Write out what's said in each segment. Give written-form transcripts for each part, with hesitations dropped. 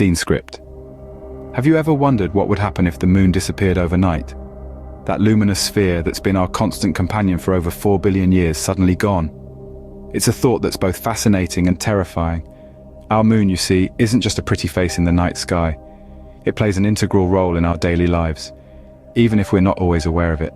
scene script. Have you ever wondered what would happen if the moon disappeared overnight? That luminous sphere that's been our constant companion for over 4 billion years suddenly gone. It's a thought that's both fascinating and terrifying. Our moon, you see, isn't just a pretty face in the night sky. It plays an integral role in our daily lives, even if we're not always aware of it.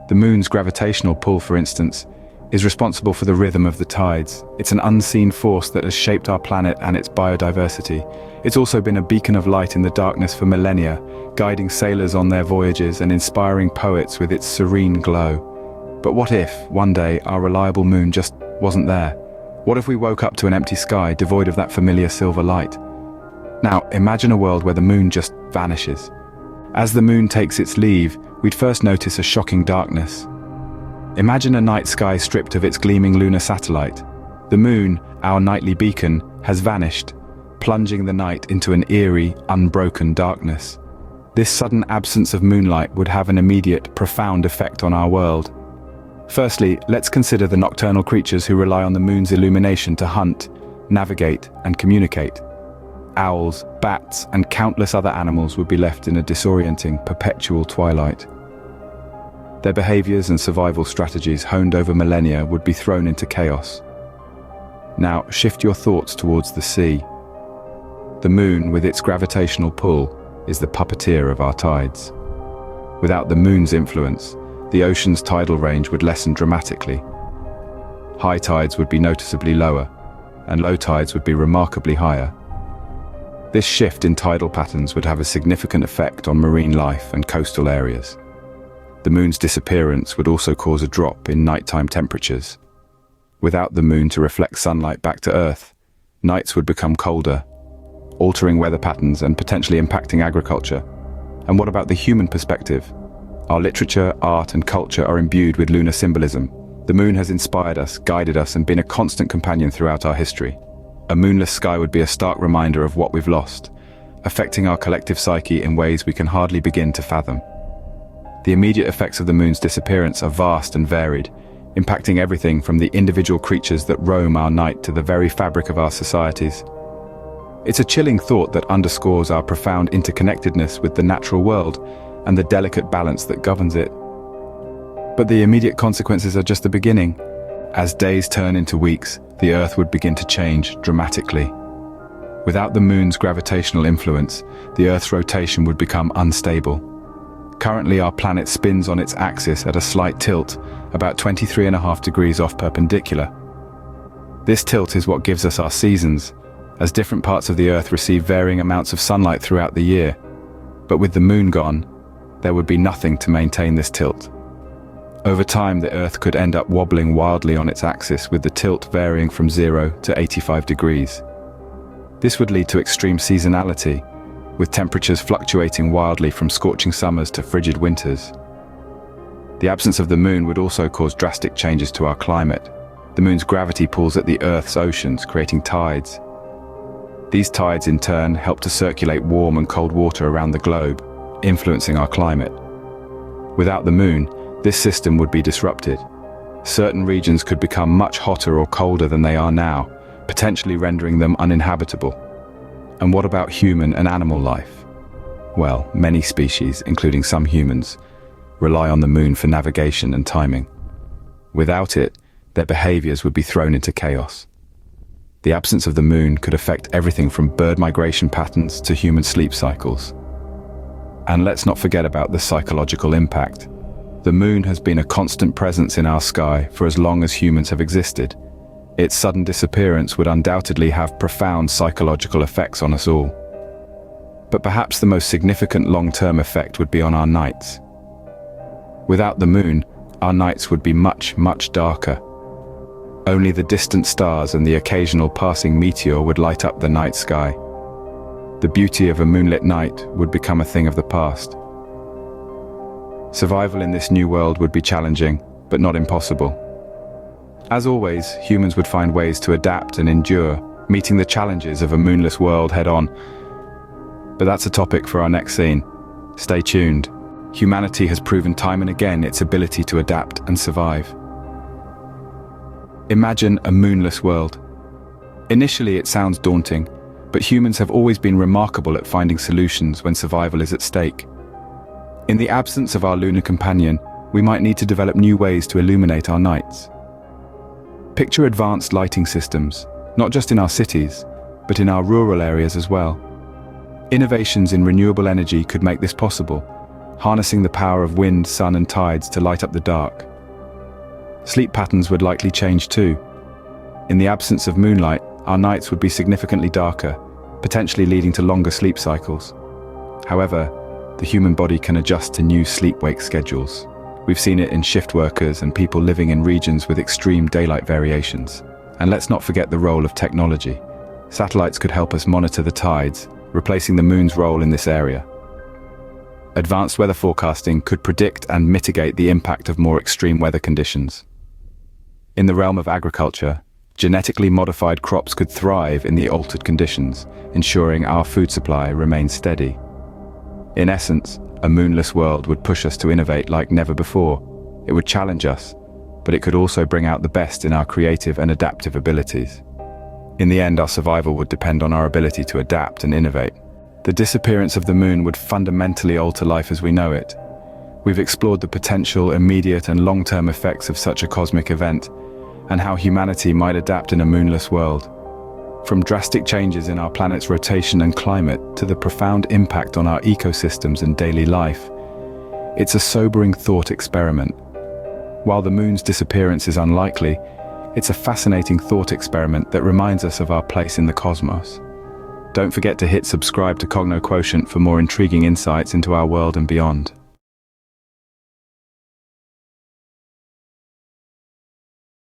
The moon's gravitational pull, for instance, is responsible for the rhythm of the tides. It's an unseen force that has shaped our planet and its biodiversity. It's also been a beacon of light in the darkness for millennia, guiding sailors on their voyages and inspiring poets with its serene glow. But what if, one day, our reliable moon just wasn't there? What if we woke up to an empty sky devoid of that familiar silver light? Now, imagine a world where the moon just vanishes. As the moon takes its leave, we'd first notice a shocking darkness. Imagine a night sky stripped of its gleaming lunar satellite. The moon, our nightly beacon, has vanished, plunging the night into an eerie, unbroken darkness. This sudden absence of moonlight would have an immediate, profound effect on our world. Firstly, let's consider the nocturnal creatures who rely on the moon's illumination to hunt, navigate, and communicate. Owls, bats, and countless other animals would be left in a disorienting, perpetual twilight. Their behaviors and survival strategies honed over millennia would be thrown into chaos. Now, shift your thoughts towards the sea. The moon, with its gravitational pull, is the puppeteer of our tides. Without the moon's influence, the ocean's tidal range would lessen dramatically. High tides would be noticeably lower, and low tides would be remarkably higher. This shift in tidal patterns would have a significant effect on marine life and coastal areas. The moon's disappearance would also cause a drop in nighttime temperatures. Without the moon to reflect sunlight back to Earth, nights would become colder, altering weather patterns and potentially impacting agriculture. And what about the human perspective? Our literature, art, and culture are imbued with lunar symbolism. The moon has inspired us, guided us, and been a constant companion throughout our history. A moonless sky would be a stark reminder of what we've lost, affecting our collective psyche in ways we can hardly begin to fathom. The immediate effects of the moon's disappearance are vast and varied, impacting everything from the individual creatures that roam our night to the very fabric of our societies. It's a chilling thought that underscores our profound interconnectedness with the natural world and the delicate balance that governs it. But the immediate consequences are just the beginning. As days turn into weeks, the Earth would begin to change dramatically. Without the moon's gravitational influence, the Earth's rotation would become unstable. Currently, our planet spins on its axis at a slight tilt, about 23.5 degrees off perpendicular. This tilt is what gives us our seasons, as different parts of the Earth receive varying amounts of sunlight throughout the year. But with the moon gone, there would be nothing to maintain this tilt. Over time, the Earth could end up wobbling wildly on its axis, with the tilt varying from 0 to 85 degrees. This would lead to extreme seasonality, with temperatures fluctuating wildly from scorching summers to frigid winters. The absence of the moon would also cause drastic changes to our climate. The moon's gravity pulls at the Earth's oceans, creating tides. These tides, in turn, help to circulate warm and cold water around the globe, influencing our climate. Without the moon, this system would be disrupted. Certain regions could become much hotter or colder than they are now, potentially rendering them uninhabitable. And what about human and animal life? Well, many species, including some humans, rely on the moon for navigation and timing. Without it, their behaviors would be thrown into chaos. The absence of the moon could affect everything from bird migration patterns to human sleep cycles. And let's not forget about the psychological impact. The moon has been a constant presence in our sky for as long as humans have existed. Its sudden disappearance would undoubtedly have profound psychological effects on us all. But perhaps the most significant long-term effect would be on our nights. Without the moon, our nights would be much, much darker. Only the distant stars and the occasional passing meteor would light up the night sky. The beauty of a moonlit night would become a thing of the past. Survival in this new world would be challenging, but not impossible. As always, humans would find ways to adapt and endure, meeting the challenges of a moonless world head-on. But that's a topic for our next scene. Stay tuned. Humanity has proven time and again its ability to adapt and survive. Imagine a moonless world. Initially, it sounds daunting, but humans have always been remarkable at finding solutions when survival is at stake. In the absence of our lunar companion, we might need to develop new ways to illuminate our nights. Picture advanced lighting systems, not just in our cities, but in our rural areas as well. Innovations in renewable energy could make this possible, harnessing the power of wind, sun, and tides to light up the dark. Sleep patterns would likely change too. In the absence of moonlight, our nights would be significantly darker, potentially leading to longer sleep cycles. However, the human body can adjust to new sleep-wake schedules. We've seen it in shift workers and people living in regions with extreme daylight variations. And let's not forget the role of technology. Satellites could help us monitor the tides, replacing the moon's role in this area. Advanced weather forecasting could predict and mitigate the impact of more extreme weather conditions. In the realm of agriculture, genetically modified crops could thrive in the altered conditions, ensuring our food supply remains steady. In essence, a moonless world would push us to innovate like never before. It would challenge us, but it could also bring out the best in our creative and adaptive abilities. In the end, our survival would depend on our ability to adapt and innovate. The disappearance of the moon would fundamentally alter life as we know it. We've explored the potential, immediate and long-term effects of such a cosmic event, and how humanity might adapt in a moonless world. From drastic changes in our planet's rotation and climate to the profound impact on our ecosystems and daily life, it's a sobering thought experiment. While the moon's disappearance is unlikely, it's a fascinating thought experiment that reminds us of our place in the cosmos. Don't forget to hit subscribe to Cogno Quotient for more intriguing insights into our world and beyond.